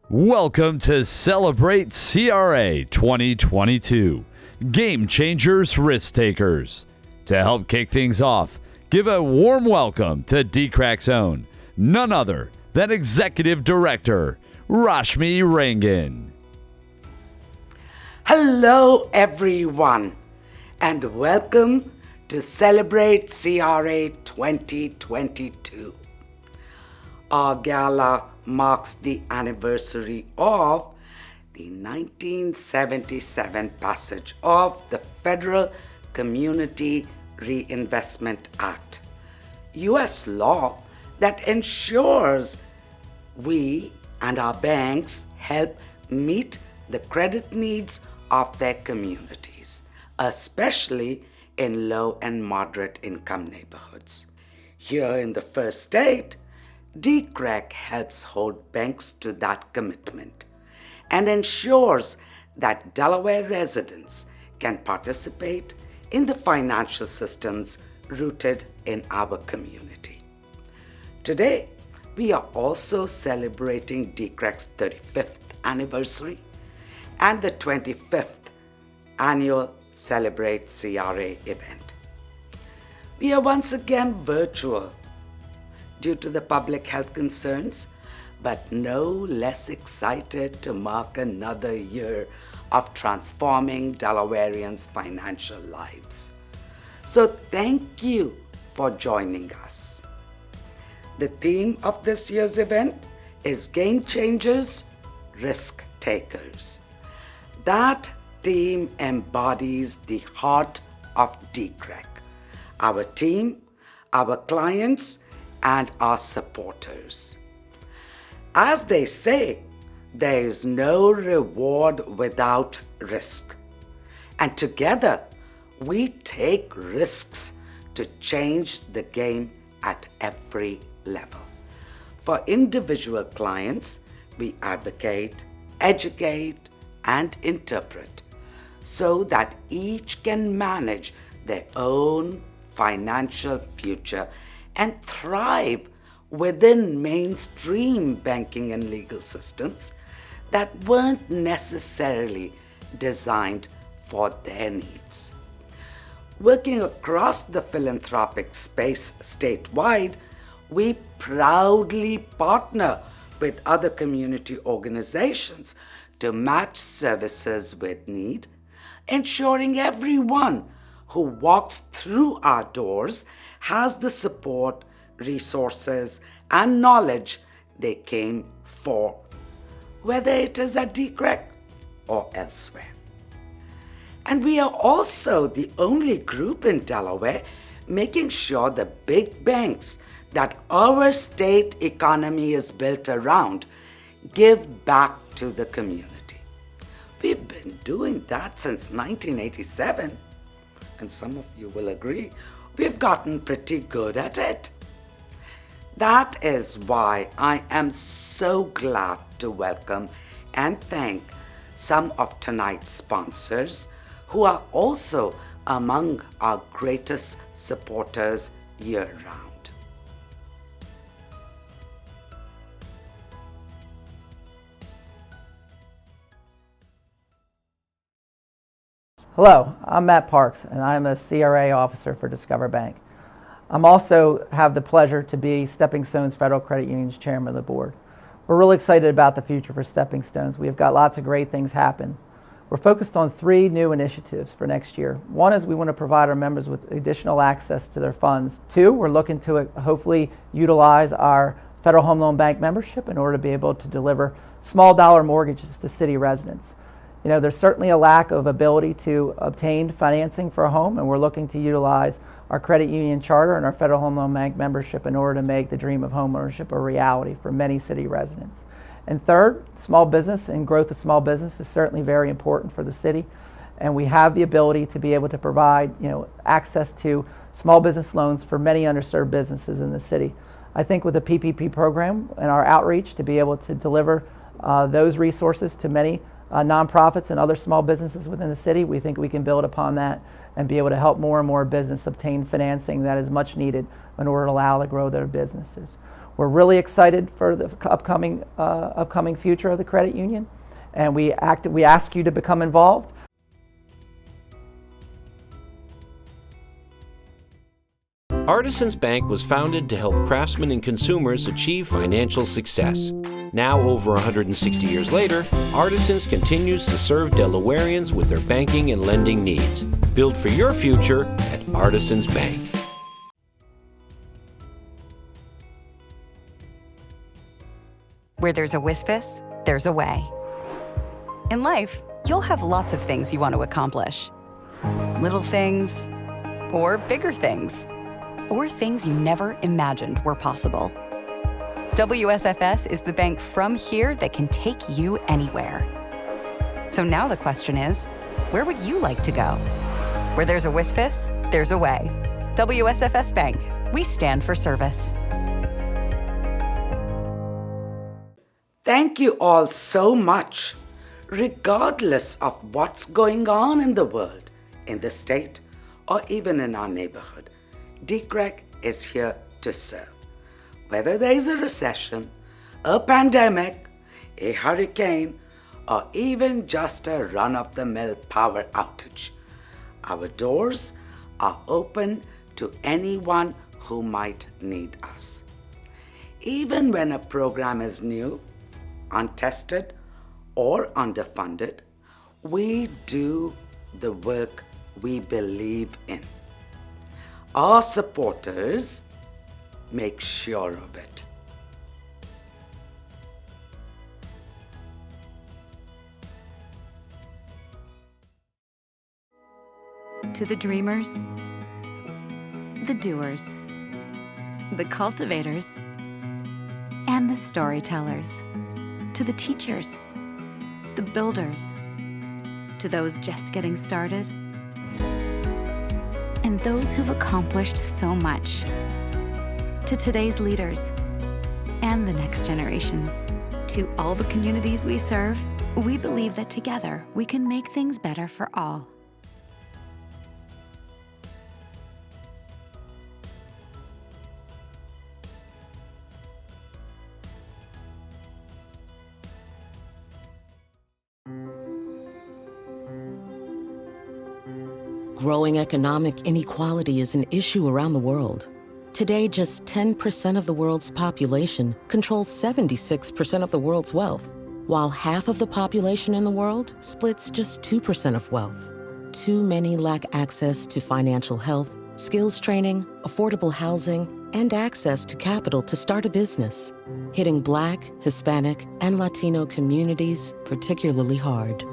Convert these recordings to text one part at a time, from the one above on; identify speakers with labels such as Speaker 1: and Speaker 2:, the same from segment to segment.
Speaker 1: Welcome to Celebrate CRA 2022, Game Changers Risk Takers. To help kick things off, give a warm welcome to DCRAC's own, none other than Executive Director, Rashmi Rangan.
Speaker 2: Hello everyone and welcome to Celebrate CRA 2022. Our gala marks the anniversary of the 1977 passage of the Federal Community Reinvestment Act, U.S. law that ensures we and our banks help meet the credit needs of their communities, especially in low and moderate income neighborhoods. Here in the first state, DCRAC helps hold banks to that commitment and ensures that Delaware residents can participate in the financial systems rooted in our community. Today, we are also celebrating DCRAC's 35th anniversary and the 25th annual Celebrate CRA event. We are once again virtual due to the public health concerns, but no less excited to mark another year of transforming Delawareans' financial lives. So thank you for joining us. The theme of this year's event is Game Changers, Risk Takers. That theme embodies the heart of DCRAC, our team, our clients, and our supporters. As they say, there is no reward without risk. And together, we take risks to change the game at every level. For individual clients, we advocate, educate, and interpret so that each can manage their own financial future and thrive within mainstream banking and legal systems that weren't necessarily designed for their needs. Working across the philanthropic space statewide, we proudly partner with other community organizations to match services with need, ensuring everyone who walks through our doors has the support, resources, and knowledge they came for, whether it is at DCRAC or elsewhere. And we are also the only group in Delaware making sure the big banks that our state economy is built around give back to the community. We've been doing that since 1987. And some of you will agree, we've gotten pretty good at it. That is why I am so glad to welcome and thank some of tonight's sponsors who are also among our greatest supporters year-round.
Speaker 3: Hello, I'm Matt Parks, and I'm a CRA officer for Discover Bank. I'm also have the pleasure to be Stepping Stones Federal Credit Union's chairman of the board. We're really excited about the future for Stepping Stones. We've got lots of great things happen. We're focused on 3 new initiatives for next year. One is we want to provide our members with additional access to their funds. 2, we're looking to hopefully utilize our Federal Home Loan Bank membership in order to be able to deliver small dollar mortgages to city residents. You know, there's certainly a lack of ability to obtain financing for a home, and we're looking to utilize our credit union charter and our Federal Home Loan Bank membership in order to make the dream of homeownership a reality for many city residents. And third, small business and growth of small business is certainly very important for the city, and we have the ability to be able to provide, access to small business loans for many underserved businesses in the city. I think with the PPP program and our outreach to be able to deliver those resources to many nonprofits and other small businesses within the city, we think we can build upon that and be able to help more and more business obtain financing that is much needed in order to allow to grow their businesses. We're really excited for the upcoming future of the credit union, and we ask you to become involved.
Speaker 4: Artisans Bank was founded to help craftsmen and consumers achieve financial success. Now, over 160 years later, Artisans continues to serve Delawareans with their banking and lending needs. Build for your future at Artisans Bank.
Speaker 5: Where there's a Wispus, there's a way. In life, you'll have lots of things you want to accomplish. Little things, or bigger things, or things you never imagined were possible. WSFS is the bank from here that can take you anywhere. So now the question is, where would you like to go? Where there's a Wispus, there's a way. WSFS Bank, we stand for service.
Speaker 2: Thank you all so much. Regardless of what's going on in the world, in the state, or even in our neighborhood, DCRAC is here to serve. Whether there is a recession, a pandemic, a hurricane, or even just a run-of-the-mill power outage, our doors are open to anyone who might need us. Even when a program is new, untested, or underfunded, we do the work we believe in. Our supporters make sure of it.
Speaker 6: To the dreamers, the doers, the cultivators, and the storytellers. To the teachers, the builders, to those just getting started, and those who've accomplished so much. To today's leaders and the next generation. To all the communities we serve, we believe that together we can make things better for all.
Speaker 7: Growing economic inequality is an issue around the world. Today, just 10% of the world's population controls 76% of the world's wealth, while half of the population in the world splits just 2% of wealth. Too many lack access to financial health, skills training, affordable housing, and access to capital to start a business, hitting Black, Hispanic, and Latino communities particularly hard.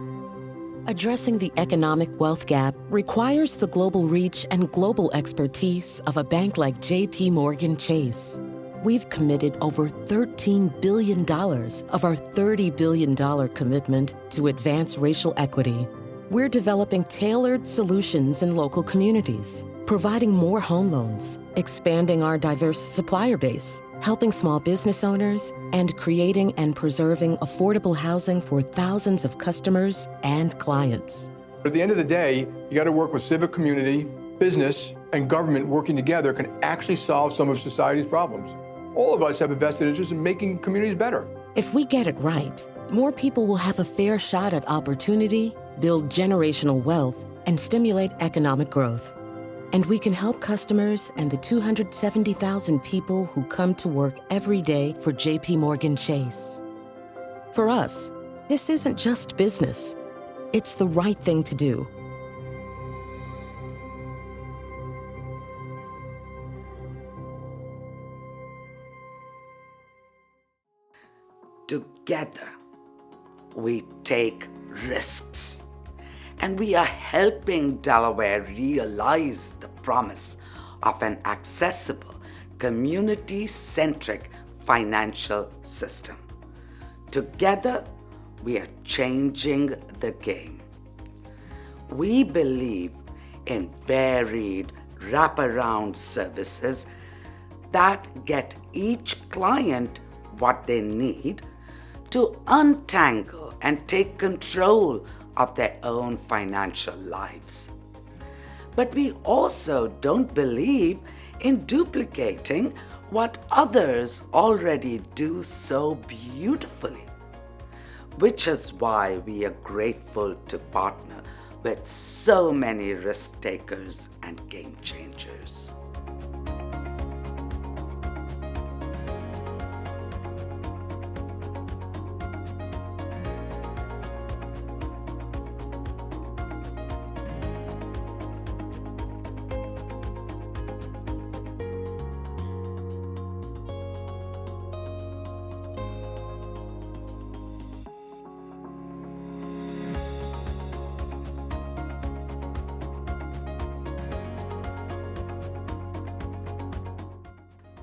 Speaker 7: Addressing the economic wealth gap requires the global reach and global expertise of a bank like J.P. Morgan Chase. We've committed over $13 billion of our $30 billion commitment to advance racial equity. We're developing tailored solutions in local communities, providing more home loans, expanding our diverse supplier base, helping small business owners, and creating and preserving affordable housing for thousands of customers and clients.
Speaker 8: At the end of the day, you got to work with civic community, business, and government working together can actually solve some of society's problems. All of us have a vested interest in making communities better.
Speaker 7: If we get it right, more people will have a fair shot at opportunity, build generational wealth, and stimulate economic growth. And we can help customers and the 270,000 people who come to work every day for J.P. Morgan Chase. For us, this isn't just business. It's the right thing to do.
Speaker 2: Together, we take risks. And we are helping Delaware realize the promise of an accessible, community-centric financial system. Together, we are changing the game. We believe in varied wraparound services that get each client what they need to untangle and take control of their own financial lives. But we also don't believe in duplicating what others already do so beautifully, which is why we are grateful to partner with so many risk takers and game changers.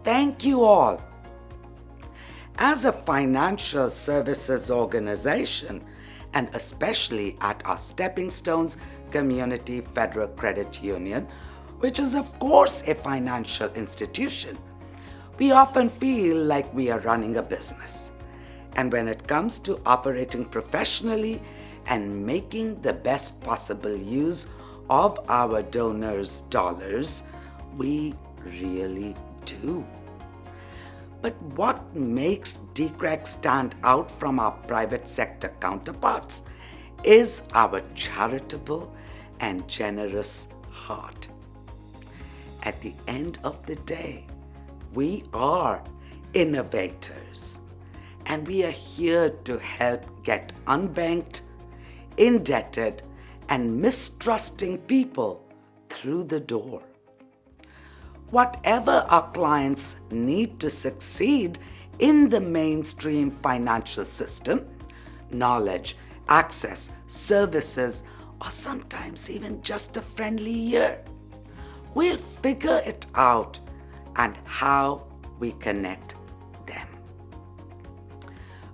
Speaker 2: Thank you all. As a financial services organization, and especially at our Stepping Stones Community Federal Credit Union, which is of course a financial institution, we often feel like we are running a business. And when it comes to operating professionally and making the best possible use of our donors' dollars, we really do. But what makes DCRAC stand out from our private sector counterparts is our charitable and generous heart. At the end of the day, we are innovators, and we are here to help get unbanked, indebted, and mistrusting people through the door. Whatever our clients need to succeed in the mainstream financial system, knowledge, access, services, or sometimes even just a friendly ear, we'll figure it out and how we connect them.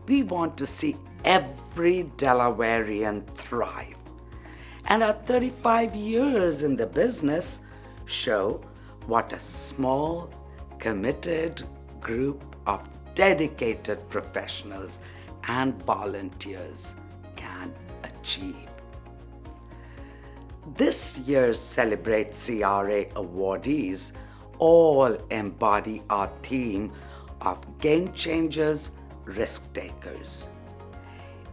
Speaker 2: We want to see every Delawarean thrive, and our 35 years in the business show what a small, committed group of dedicated professionals and volunteers can achieve. This year's Celebrate CRA awardees all embody our theme of game changers, risk takers.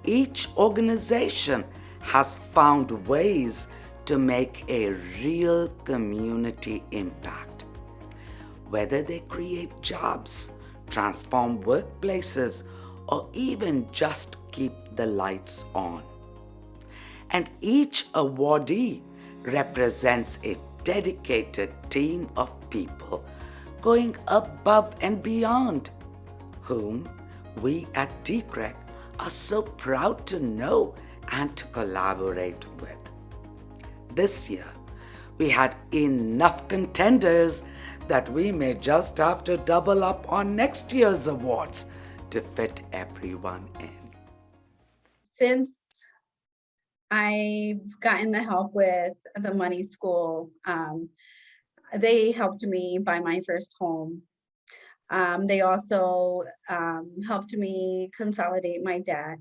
Speaker 2: Each organization has found ways to make a real community impact. Whether they create jobs, transform workplaces, or even just keep the lights on. And each awardee represents a dedicated team of people going above and beyond, whom we at DCRAC are so proud to know and to collaborate with. This year, we had enough contenders that we may just have to double up on next year's awards to fit everyone in.
Speaker 9: Since I've gotten the help with the money school, they helped me buy my first home. They also helped me consolidate my debt.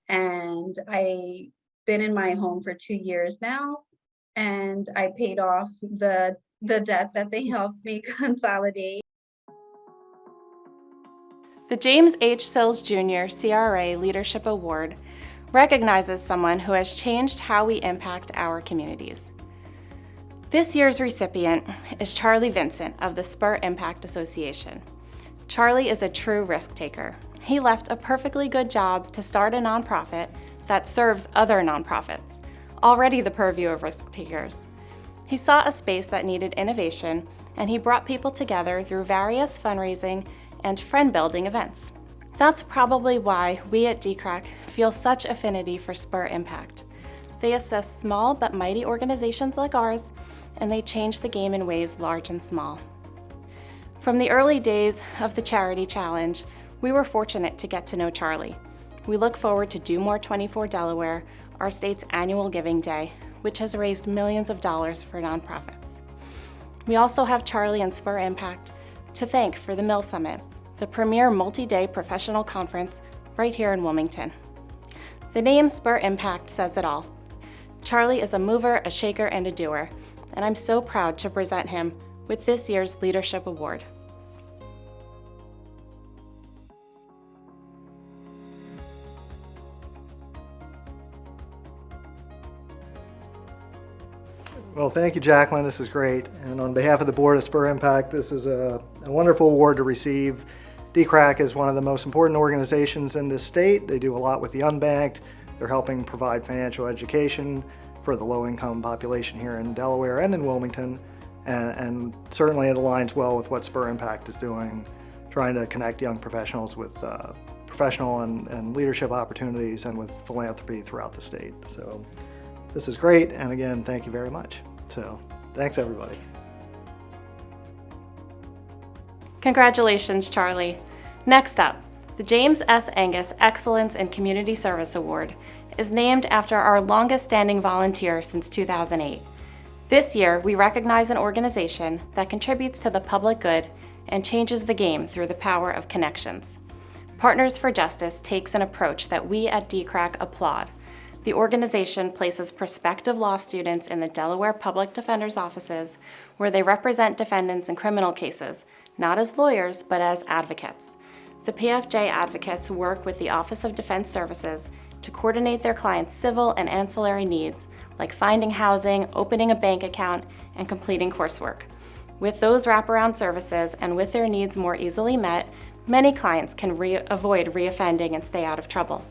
Speaker 9: And I've been in my home for 2 years now, and I paid off the debt that they helped me consolidate.
Speaker 10: The James H. Sills Jr. CRA Leadership Award recognizes someone who has changed how we impact our communities. This year's recipient is Charlie Vincent of the Spur Impact Association. Charlie is a true risk taker. He left a perfectly good job to start a nonprofit that serves other nonprofits, already the purview of risk takers. He saw a space that needed innovation, and he brought people together through various fundraising and friend-building events. That's probably why we at DCRAC feel such affinity for Spur Impact. They assist small but mighty organizations like ours, and they change the game in ways large and small. From the early days of the Charity Challenge, we were fortunate to get to know Charlie. We look forward to Do More 24 Delaware, our state's annual giving day, which has raised millions of dollars for nonprofits. We also have Charlie and Spur Impact to thank for the Mill Summit, the premier multi-day professional conference right here in Wilmington. The name Spur Impact says it all. Charlie is a mover, a shaker, and a doer, and I'm so proud to present him with this year's Leadership Award.
Speaker 11: Well, thank you, Jacqueline. This is great. And on behalf of the board of Spur Impact, this is a wonderful award to receive. DCRAC is one of the most important organizations in this state. They do a lot with the unbanked. They're helping provide financial education for the low-income population here in Delaware and in Wilmington. And certainly it aligns well with what Spur Impact is doing, trying to connect young professionals with professional and leadership opportunities and with philanthropy throughout the state. So this is great, and again, thank you very much. So thanks, everybody.
Speaker 10: Congratulations, Charlie. Next up, the James S. Angus Excellence in Community Service Award is named after our longest-standing volunteer since 2008. This year, we recognize an organization that contributes to the public good and changes the game through the power of connections. Partners for Justice takes an approach that we at DCRAC applaud. The organization places prospective law students in the Delaware Public Defender's offices where they represent defendants in criminal cases, not as lawyers, but as advocates. The PFJ advocates work with the Office of Defense Services to coordinate their clients' civil and ancillary needs, like finding housing, opening a bank account, and completing coursework. With those wraparound services and with their needs more easily met, many clients can avoid reoffending and stay out of trouble.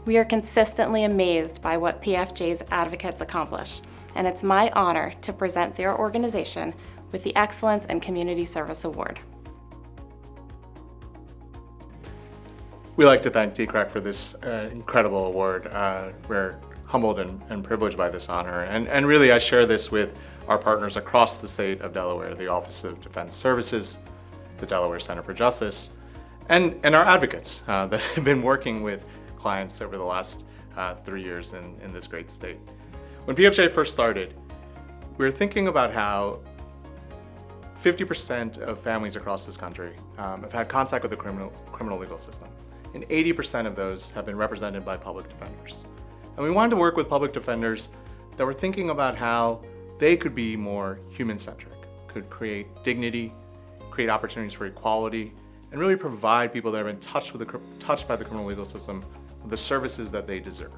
Speaker 10: We are consistently amazed by what PFJ's advocates accomplish, and it's my honor to present their organization with the Excellence in Community Service Award.
Speaker 12: We like to thank DCRAC for this incredible award. We're humbled and privileged by this honor, and really I share this with our partners across the state of Delaware, the Office of Defense Services, the Delaware Center for Justice, and our advocates that have been working with clients over the last 3 years in this great state. When PFJ first started, we were thinking about how 50% of families across this country have had contact with the criminal legal system, and 80% of those have been represented by public defenders. And we wanted to work with public defenders that were thinking about how they could be more human-centric, could create dignity, create opportunities for equality, and really provide people that have been touched by the criminal legal system with the services that they deserve.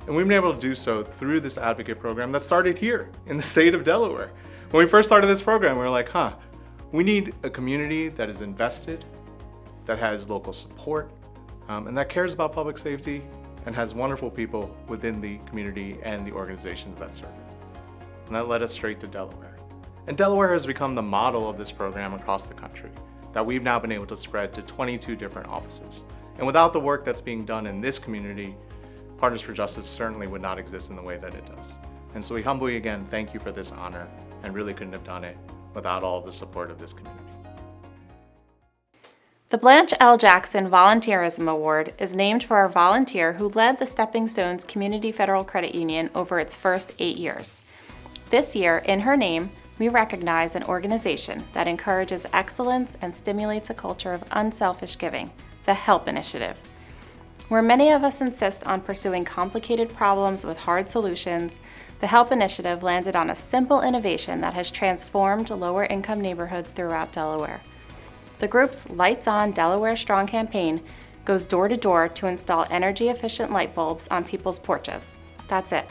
Speaker 12: And we've been able to do so through this advocate program that started here in the state of Delaware. When we first started this program, we were like, we need a community that is invested, that has local support, and that cares about public safety and has wonderful people within the community and the organizations that serve it. And that led us straight to Delaware. And Delaware has become the model of this program across the country that we've now been able to spread to 22 different offices. And without the work that's being done in this community, Partners for Justice certainly would not exist in the way that it does. And so we humbly again thank you for this honor, and really couldn't have done it without all of the support of this community.
Speaker 10: The Blanche L. Jackson Volunteerism Award is named for a volunteer who led the Stepping Stones Community Federal Credit Union over its first 8 years. This year, in her name, we recognize an organization that encourages excellence and stimulates a culture of unselfish giving, the HELP Initiative. Where many of us insist on pursuing complicated problems with hard solutions, the HELP Initiative landed on a simple innovation that has transformed lower-income neighborhoods throughout Delaware. The group's Lights On Delaware Strong campaign goes door to door to install energy-efficient light bulbs on people's porches. That's it.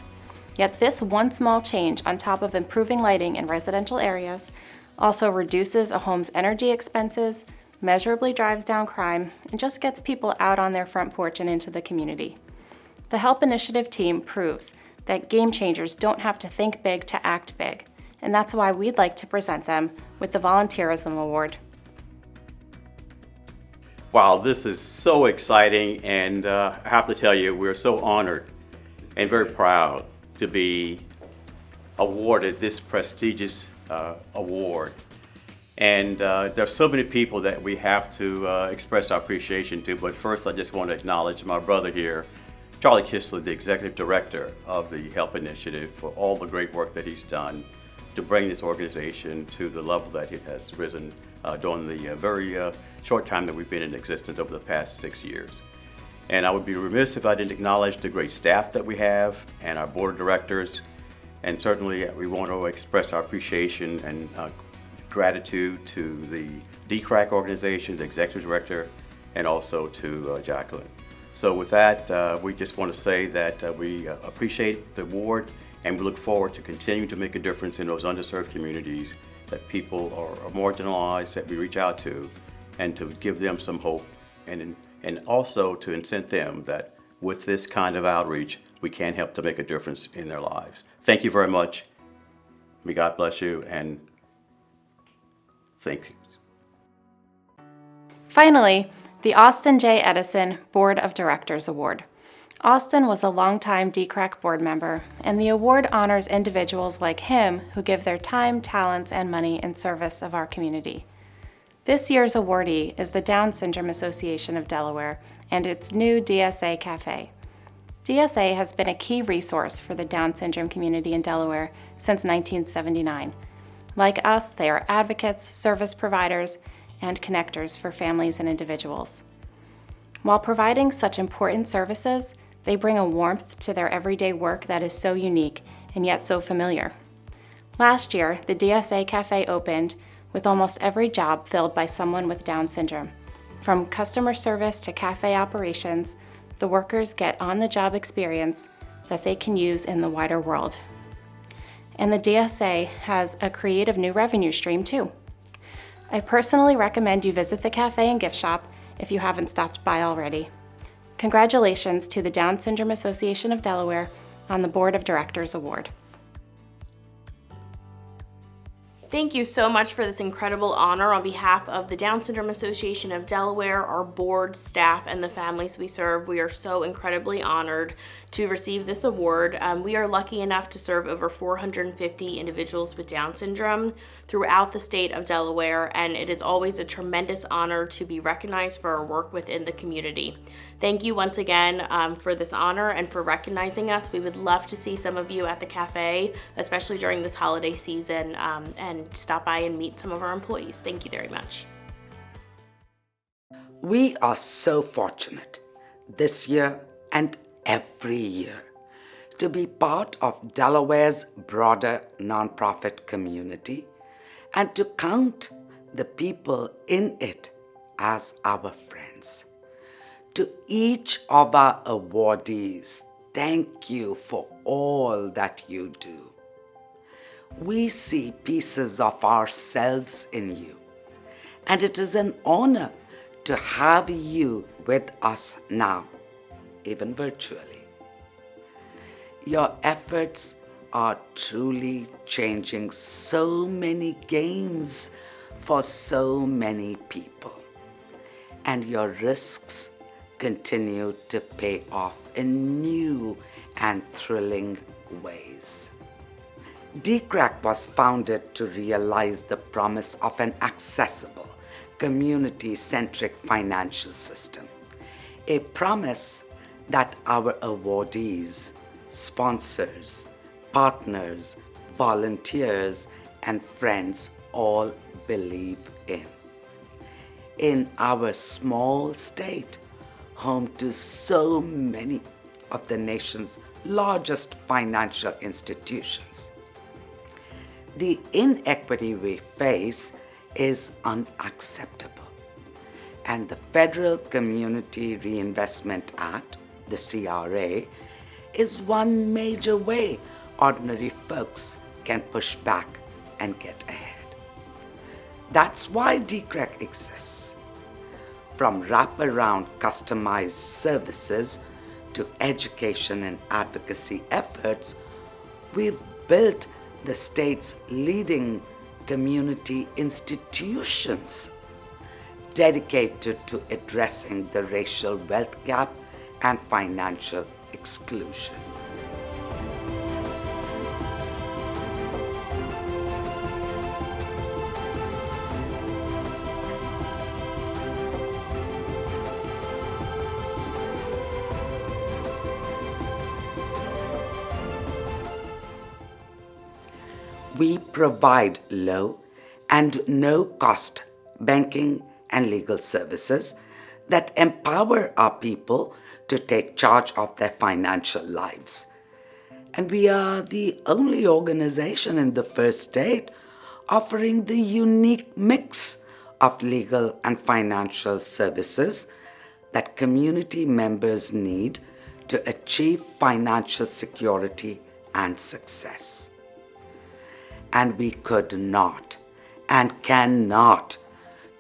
Speaker 10: Yet this one small change, on top of improving lighting in residential areas, also reduces a home's energy expenses, measurably drives down crime, and just gets people out on their front porch and into the community. The HELP Initiative team proves that game changers don't have to think big to act big, and that's why we'd like to present them with the Volunteerism Award.
Speaker 13: Wow, this is so exciting, and I have to tell you, we're so honored and very proud to be awarded this prestigious award. And there's so many people that we have to express our appreciation to, but first I just want to acknowledge my brother here, Charlie Kistler, the Executive Director of the HELP Initiative, for all the great work that he's done to bring this organization to the level that it has risen during the very short time that we've been in existence over the past 6 years. And I would be remiss if I didn't acknowledge the great staff that we have and our board of directors. And certainly we want to express our appreciation and gratitude to the DCRAC organization, the executive director, and also to Jacqueline. So with that, we just want to say that we appreciate the award, and we look forward to continuing to make a difference in those underserved communities that people are marginalized, that we reach out to, and to give them some hope, and also to incent them that with this kind of outreach, we can help to make a difference in their lives. Thank you very much. May God bless you, and thank you.
Speaker 10: Finally, the Austin J. Edison Board of Directors Award. Austin was a longtime DCRAC board member, and the award honors individuals like him who give their time, talents, and money in service of our community. This year's awardee is the Down Syndrome Association of Delaware and its new DSA Cafe. DSA has been a key resource for the Down syndrome community in Delaware since 1979. Like us, they are advocates, service providers, and connectors for families and individuals. While providing such important services, they bring a warmth to their everyday work that is so unique and yet so familiar. Last year, the DSA Cafe opened with almost every job filled by someone with Down syndrome. From customer service to cafe operations, the workers get on-the-job experience that they can use in the wider world. And the DSA has a creative new revenue stream too. I personally recommend you visit the cafe and gift shop if you haven't stopped by already. Congratulations to the Down Syndrome Association of Delaware on the Board of Directors Award.
Speaker 14: Thank you so much for this incredible honor on behalf of the Down Syndrome Association of Delaware, our board, staff, and the families we serve. We are so incredibly honored to receive this award. We are lucky enough to serve over 450 individuals with Down syndrome throughout the state of Delaware, and it is always a tremendous honor to be recognized for our work within the community. Thank you once again for this honor and for recognizing us. We would love to see some of you at the cafe, especially during this holiday season, and stop by and meet some of our employees. Thank you very much.
Speaker 2: We are so fortunate this year and every year to be part of Delaware's broader nonprofit community and to count the people in it as our friends. To each of our awardees, thank you for all that you do. We see pieces of ourselves in you, and it is an honor to have you with us now, even virtually. Your efforts are truly changing so many games for so many people, and your risks continue to pay off in new and thrilling ways. DCRAC was founded to realize the promise of an accessible, community-centric financial system, a promise that our awardees, sponsors, partners, volunteers, and friends all believe in. In our small state, home to so many of the nation's largest financial institutions, the inequity we face is unacceptable, and the Federal Community Reinvestment Act, the CRA, is one major way ordinary folks can push back and get ahead. That's why DCRAC exists. From wraparound customized services to education and advocacy efforts, we've built the state's leading community institutions dedicated to addressing the racial wealth gap and financial exclusion. We provide low and no-cost banking and legal services that empower our people to take charge of their financial lives. And we are the only organization in the first state offering the unique mix of legal and financial services that community members need to achieve financial security and success. And we could not and cannot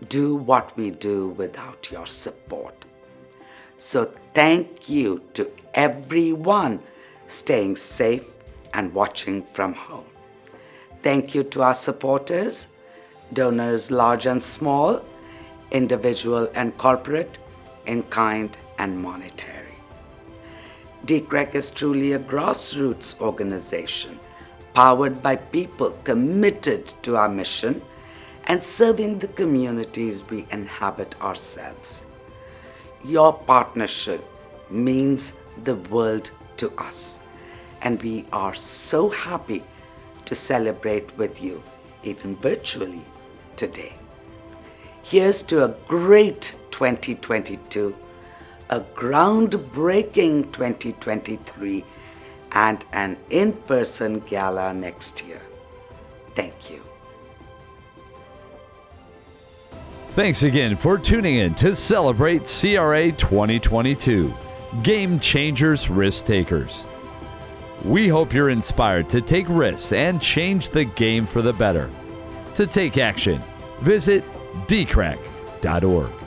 Speaker 2: do what we do without your support. So thank you to everyone staying safe and watching from home. Thank you to our supporters, donors large and small, individual and corporate, in kind and monetary. DCRAC is truly a grassroots organization powered by people committed to our mission and serving the communities we inhabit ourselves. Your partnership means the world to us, and we are so happy to celebrate with you, even virtually, today. Here's to a great 2022, a groundbreaking 2023, and an in-person gala next year. Thank you.
Speaker 1: Thanks again for tuning in to Celebrate CRA 2022, Game Changers Risk Takers. We hope you're inspired to take risks and change the game for the better. To take action, visit DCRAC.org.